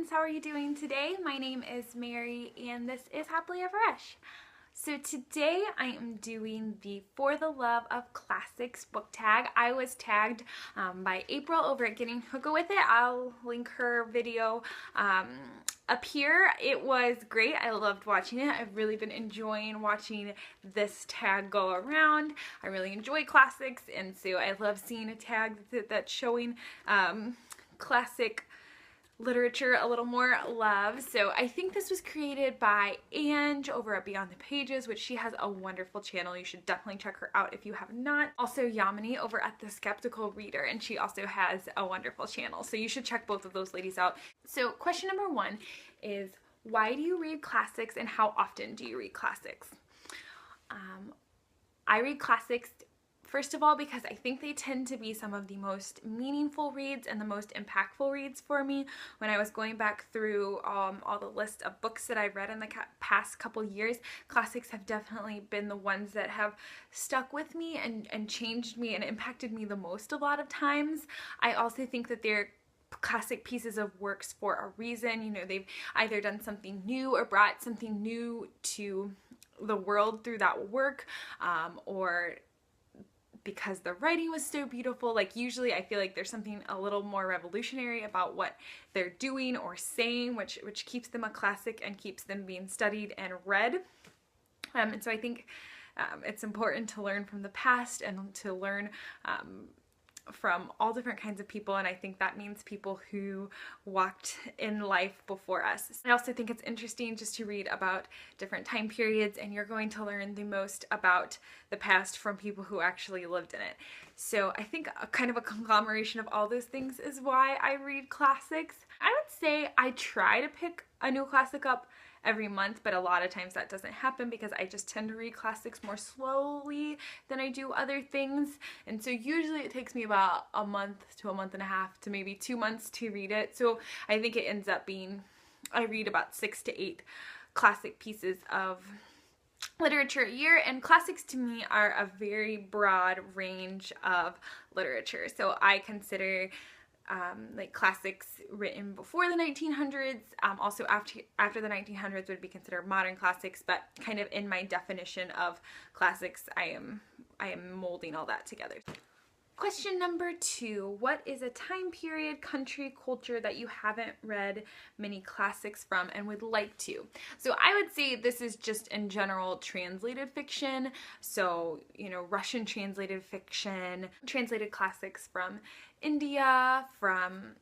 friends, how are you doing today? My name is Mary and this is Happily Ever Esch. So today I am doing the For the Love of Classics book tag. I was tagged by April over at Getting Hookah With It. I'll link her video up here. It was great. I loved watching it. I've really been enjoying watching this tag go around. I really enjoy classics, and so I love seeing a tag that's showing classic literature a little more love. So I think this was created by Ange over at Beyond the Pages, which she has a wonderful channel. You should definitely check her out if you have not. Also Yamini over at The Skeptical Reader, and she also has a wonderful channel. So you should check both of those ladies out. So question number one is, why do you read classics and how often do you read classics? I read classics first of all because I think they tend to be some of the most meaningful reads and the most impactful reads for me. When I was going back through all the list of books that I've read in the past couple years, classics have definitely been the ones that have stuck with me and changed me and impacted me the most a lot of times. I also think that they're classic pieces of works for a reason. You know, they've either done something new or brought something new to the world through that work, or because the writing was so beautiful. Like usually I feel like there's something a little more revolutionary about what they're doing or saying, which keeps them a classic and keeps them being studied and read. And so I think it's important to learn from the past and to learn from all different kinds of people, and I think that means people who walked in life before us. I also think it's interesting just to read about different time periods, and you're going to learn the most about the past from people who actually lived in it. So I think kind of a conglomeration of all those things is why I read classics. I would say I try to pick a new classic up every month, but a lot of times that doesn't happen because I just tend to read classics more slowly than I do other things. And so usually it takes me about a month to a month and a half to maybe 2 months to read it. So I think it ends up being, I read about 6 to 8 classic pieces of literature a year, and classics to me are a very broad range of literature. So I consider like classics written before the 1900s, also after the 1900s would be considered modern classics, but kind of in my definition of classics, I am molding all that together. Question number 2, what is a time period, country, culture that you haven't read many classics from and would like to? So I would say this is just in general translated fiction. So, you know, Russian translated fiction, translated classics from India, from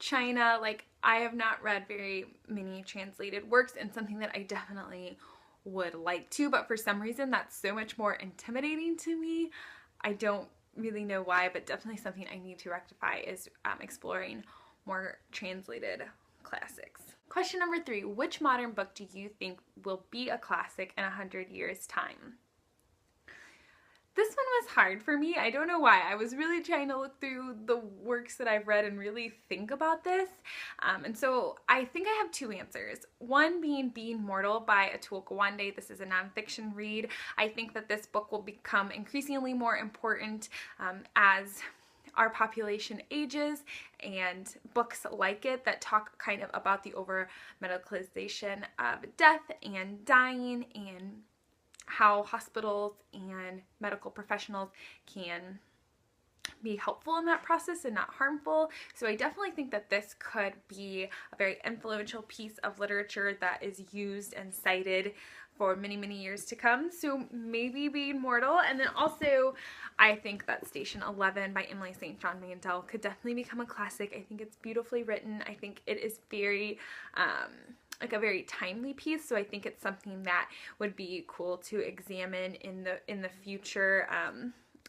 China. Like, I have not read very many translated works, and something that I definitely would like to, but for some reason that's so much more intimidating to me. I don't really know why, but definitely something I need to rectify is exploring more translated classics. Question number 3, which modern book do you think will be a classic in 100 years' time? This one was hard for me. I don't know why. I was really trying to look through the works that I've read and really think about this. And so I think I have 2 answers. One being Being Mortal by Atul Gawande. This is a nonfiction read. I think that this book will become increasingly more important as our population ages, and books like it that talk kind of about the over-medicalization of death and dying, and how hospitals and medical professionals can be helpful in that process and not harmful. So I definitely think that this could be a very influential piece of literature that is used and cited for many, many years to come. So maybe Being Mortal. And then also I think that Station 11 by Emily St. John Mandel could definitely become a classic. I think it's beautifully written. I think it is very like a very timely piece, so I think it's something that would be cool to examine in the future.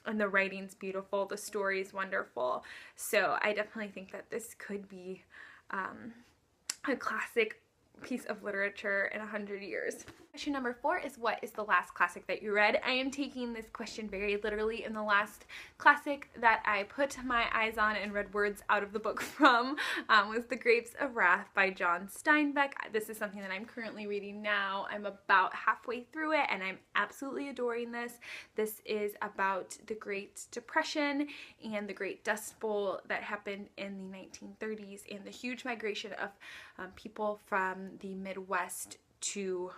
And the writing's beautiful, the story's wonderful, so I definitely think that this could be a classic piece of literature in 100 years. Question number 4 is, what is the last classic that you read? I am taking this question very literally, and the last classic that I put my eyes on and read words out of the book from was The Grapes of Wrath by John Steinbeck. This is something that I'm currently reading now. I'm about halfway through it and I'm absolutely adoring this. This is about the Great Depression and the Great Dust Bowl that happened in the 1930s and the huge migration of people from the Midwest to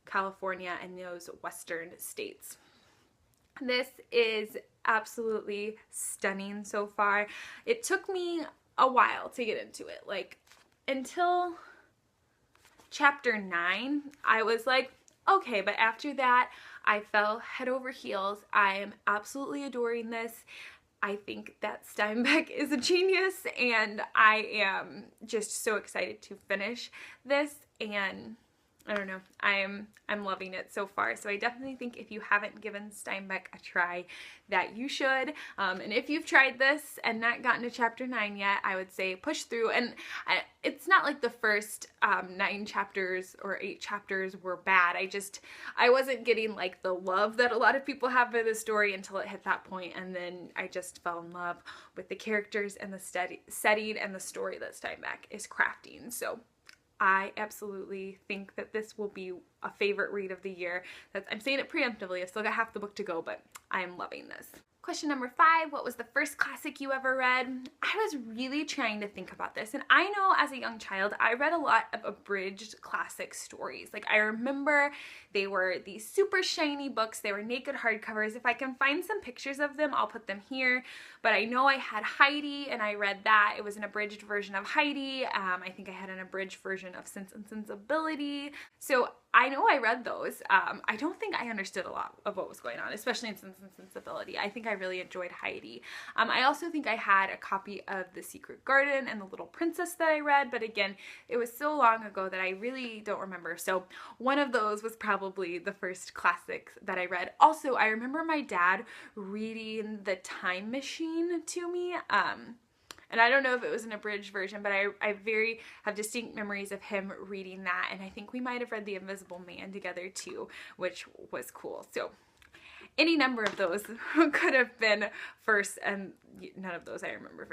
California and those western states. This is absolutely stunning so far. It took me a while to get into it. Like, until chapter 9, I was like, okay, but after that, I fell head over heels. I am absolutely adoring this. I think that Steinbeck is a genius, and I am just so excited to finish this, and I don't know, I'm loving it so far. So I definitely think if you haven't given Steinbeck a try, that you should. And if you've tried this and not gotten to chapter 9 yet, I would say push through. And it's not like the first 9 chapters or 8 chapters were bad. I wasn't getting like the love that a lot of people have for the story until it hit that point, and then I just fell in love with the characters and the setting and the story that Steinbeck is crafting. So I absolutely think that this will be a favorite read of the year. I'm saying it preemptively. I've still got half the book to go, but I am loving this. Question number 5, what was the first classic you ever read? I was really trying to think about this, and I know as a young child, I read a lot of abridged classic stories. Like, I remember they were these super shiny books. They were naked hardcovers. If I can find some pictures of them, I'll put them here. But I know I had Heidi, and I read that. It was an abridged version of Heidi. I think I had an abridged version of Sense and Sensibility. So I know I read those. I don't think I understood a lot of what was going on, especially in Sense and Sensibility. I think I really enjoyed Heidi. I also think I had a copy of The Secret Garden and The Little Princess that I read, but again, it was so long ago that I really don't remember. So one of those was probably the first classic that I read. Also, I remember my dad reading The Time Machine to me. And I don't know if it was an abridged version, but I have distinct memories of him reading that, and I think we might have read The Invisible Man together too, which was cool. So any number of those could have been first, and none of those I remember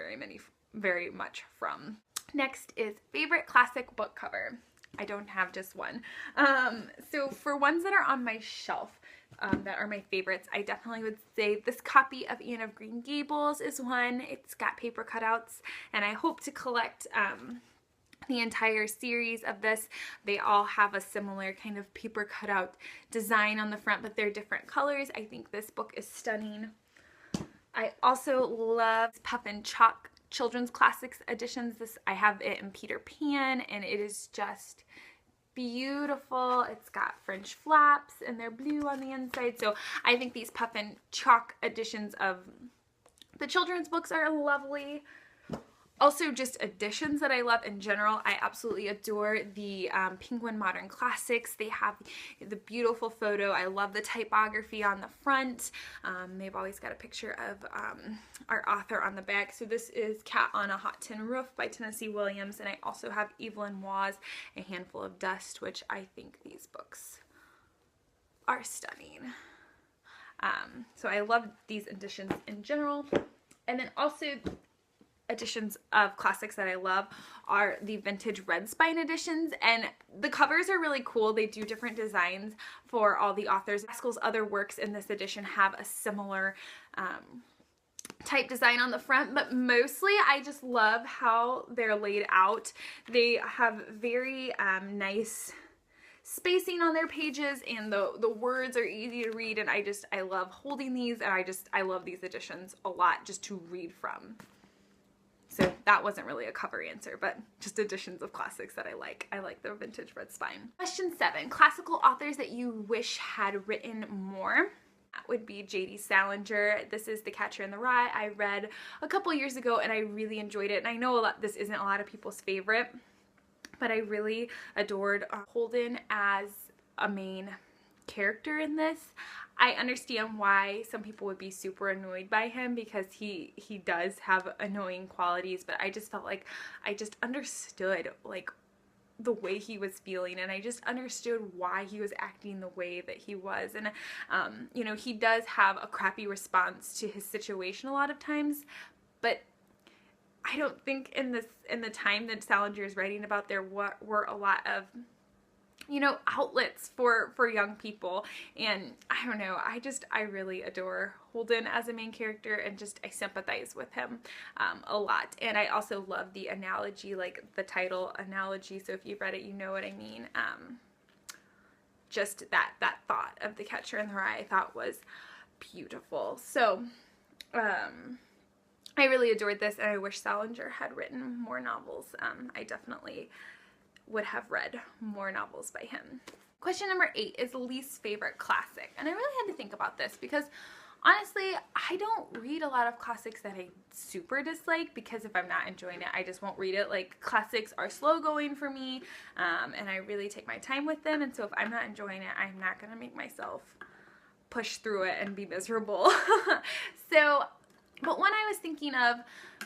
very much from. Next is favorite classic book cover. I don't have just one. So for ones that are on my shelf, that are my favorites, I definitely would say this copy of Anne of Green Gables is one. It's got paper cutouts, and I hope to collect the entire series of this. They all have a similar kind of paper cutout design on the front, but they're different colors. I think this book is stunning. I also love Puffin Chalk Children's Classics editions. I have it in Peter Pan, and it is just beautiful. It's got French flaps and they're blue on the inside. So I think these Puffin Chalk editions of the children's books are lovely. Also, just editions that I love in general. I absolutely adore the Penguin Modern Classics. They have the beautiful photo. I love the typography on the front. They've always got a picture of our author on the back. So this is Cat on a Hot Tin Roof by Tennessee Williams. And I also have Evelyn Waugh's A Handful of Dust, which I think these books are stunning. So I love these editions in general. And then also, editions of classics that I love are the vintage red spine editions, and the covers are really cool. They do different designs for all the authors. Haskell's other works in this edition have a similar type design on the front, but mostly I just love how they're laid out. They have very nice spacing on their pages, and the words are easy to read, and I love holding these, and I love these editions a lot just to read from. So that wasn't really a cover answer, but just editions of classics that I like. I like the vintage red spine. Question 7, classical authors that you wish had written more. That would be J.D. Salinger. This is The Catcher in the Rye. I read a couple years ago and I really enjoyed it. And I know this isn't a lot of people's favorite, but I really adored Holden as a main character in this. I understand why some people would be super annoyed by him, because he does have annoying qualities, but I just felt like I just understood like the way he was feeling, and I just understood why he was acting the way that he was. And you know, he does have a crappy response to his situation a lot of times, but I don't think in the time that Salinger is writing about, there were a lot of you know, outlets for young people. And I don't know, I really adore Holden as a main character, and just I sympathize with him a lot. And I also love the analogy, like the title analogy, so if you've read it you know what I mean. Just that thought of the Catcher in the Rye I thought was beautiful. So I really adored this, and I wish Salinger had written more novels. I definitely would have read more novels by him. Question number 8 is least favorite classic. And I really had to think about this because honestly, I don't read a lot of classics that I super dislike, because if I'm not enjoying it, I just won't read it. Like, classics are slow going for me, and I really take my time with them. And so if I'm not enjoying it, I'm not going to make myself push through it and be miserable. But one I was thinking of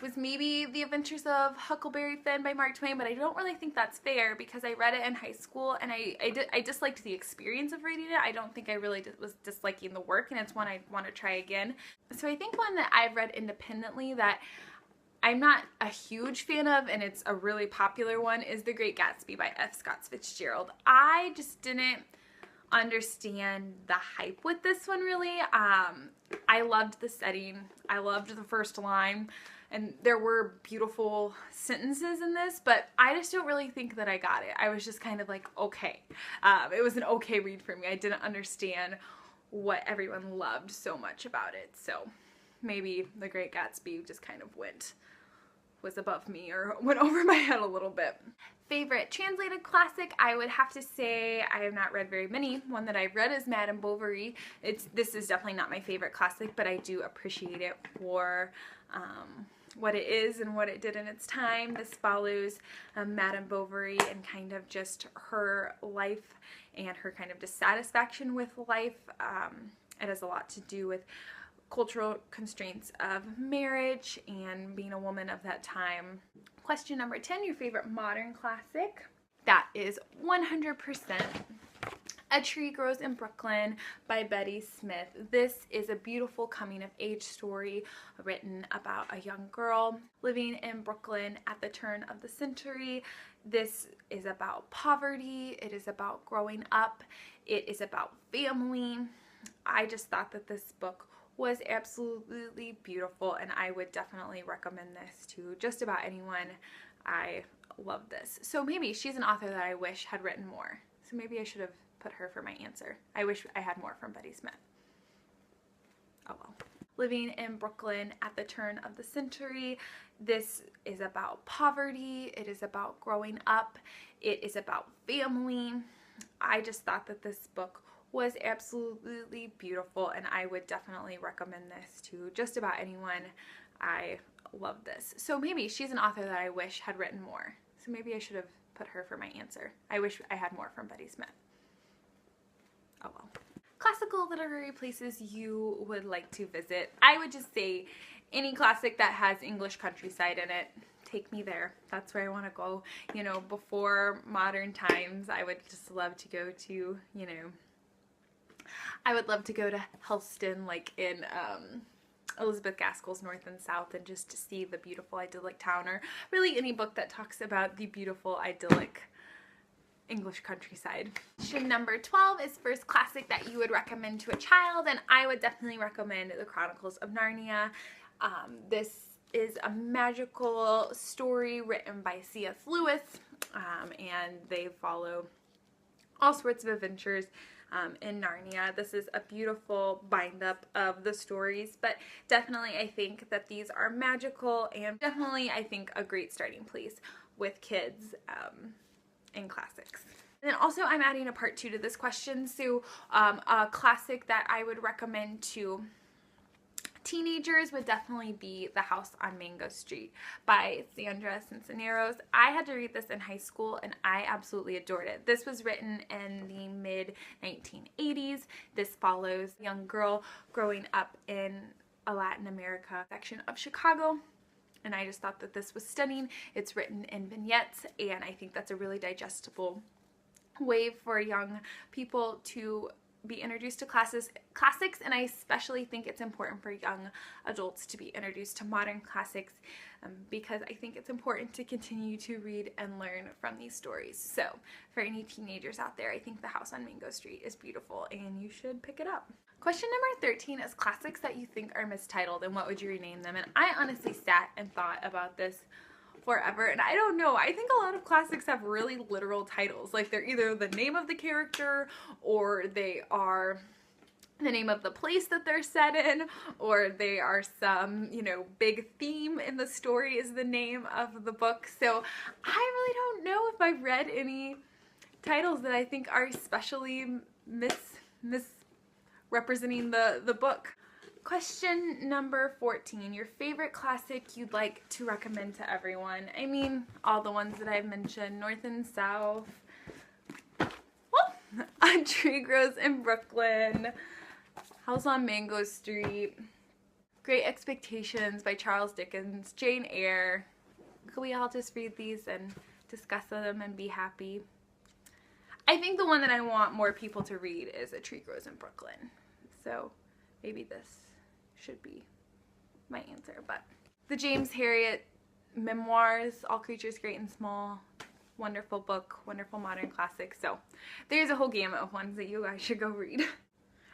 was maybe The Adventures of Huckleberry Finn by Mark Twain, but I don't really think that's fair because I read it in high school, and I disliked the experience of reading it. I don't think I really was disliking the work, and it's one I want to try again. So I think one that I've read independently that I'm not a huge fan of, and it's a really popular one, is The Great Gatsby by F. Scott Fitzgerald. I just didn't understand the hype with this one, really. I loved the setting. I loved the first line, and there were beautiful sentences in this, but I just don't really think that I got it. I was just kind of like, okay. It was an okay read for me. I didn't understand what everyone loved so much about it. So maybe The Great Gatsby just kind of was above me or went over my head a little bit. Favorite translated classic, I would have to say I have not read very many. One that I've read is Madame Bovary. This is definitely not my favorite classic, but I do appreciate it for what it is and what it did in its time. This follows Madame Bovary and kind of just her life and her kind of dissatisfaction with life. It has a lot to do with cultural constraints of marriage and being a woman of that time. Question number 10, your favorite modern classic. That is 100% A Tree Grows in Brooklyn by Betty Smith. This is a beautiful coming of age story written about a young girl living in Brooklyn at the turn of the century. This is about poverty. It is about growing up. It is about family. I just thought that this book was absolutely beautiful, and I would definitely recommend this to just about anyone. I love this. So maybe she's an author that I wish had written more. So maybe I should have put her for my answer. I wish I had more from Betty Smith. Oh well. Living in Brooklyn at the turn of the century. This is about poverty. It is about growing up. It is about family. I just thought that this book was absolutely beautiful, and I would definitely recommend this to just about anyone. I love this. So maybe she's an author that I wish had written more. So maybe I should have put her for my answer. I wish I had more from Betty Smith. Oh well. Classical literary places you would like to visit. I would just say any classic that has English countryside in it. Take me there. That's where I want to go. You know, before modern times, I would just love to go to, you know, I would love to go to Helston, like in Elizabeth Gaskell's North and South, and just to see the beautiful idyllic town, or really any book that talks about the beautiful idyllic English countryside. Question number 12 is first classic that you would recommend to a child, and I would definitely recommend The Chronicles of Narnia. This is a magical story written by C.S. Lewis, and they follow all sorts of adventures in Narnia. This is a beautiful bind up of the stories, but definitely I think that these are magical, and definitely I think a great starting place with kids in classics. And then also I'm adding a part 2 to this question. So a classic that I would recommend to teenagers would definitely be The House on Mango Street by Sandra Cisneros. I had to read this in high school, and I absolutely adored it. This was written in the mid-1980s. This follows a young girl growing up in a Latin America section of Chicago, and I just thought that this was stunning. It's written in vignettes, and I think that's a really digestible way for young people to be introduced to classics, and I especially think it's important for young adults to be introduced to modern classics because I think it's important to continue to read and learn from these stories. So for any teenagers out there, I think The House on Mango Street is beautiful and you should pick it up. Question number 13 is classics that you think are mistitled and what would you rename them? And I honestly sat and thought about this forever, and I don't know, I think a lot of classics have really literal titles, like they're either the name of the character or they are the name of the place that they're set in, or they are some, you know, big theme in the story is the name of the book. So I really don't know if I've read any titles that I think are especially misrepresenting the book. Question number 14, your favorite classic you'd like to recommend to everyone. I mean, all the ones that I've mentioned, North and South, A Tree Grows in Brooklyn, House on Mango Street, Great Expectations by Charles Dickens, Jane Eyre. Could we all just read these and discuss them and be happy? I think the one that I want more people to read is A Tree Grows in Brooklyn. So maybe this should be my answer. But the James Herriot memoirs, All Creatures Great and Small, wonderful book, wonderful modern classic. So there's a whole gamut of ones that you guys should go read.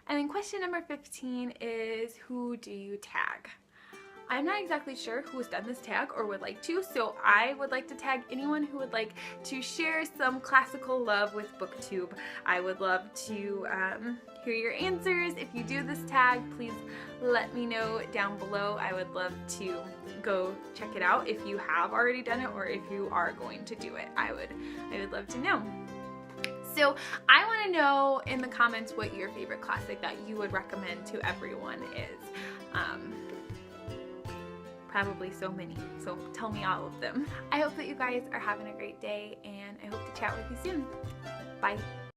And then question number 15 is, who do you tag? I'm not exactly sure who has done this tag or would like to, so I would like to tag anyone who would like to share some classical love with BookTube. I would love to hear your answers. If you do this tag, please let me know down below. I would love to go check it out if you have already done it or if you are going to do it. I would love to know. So I want to know in the comments what your favorite classic that you would recommend to everyone is. Probably so many, so tell me all of them. I hope that you guys are having a great day and I hope to chat with you soon. Bye.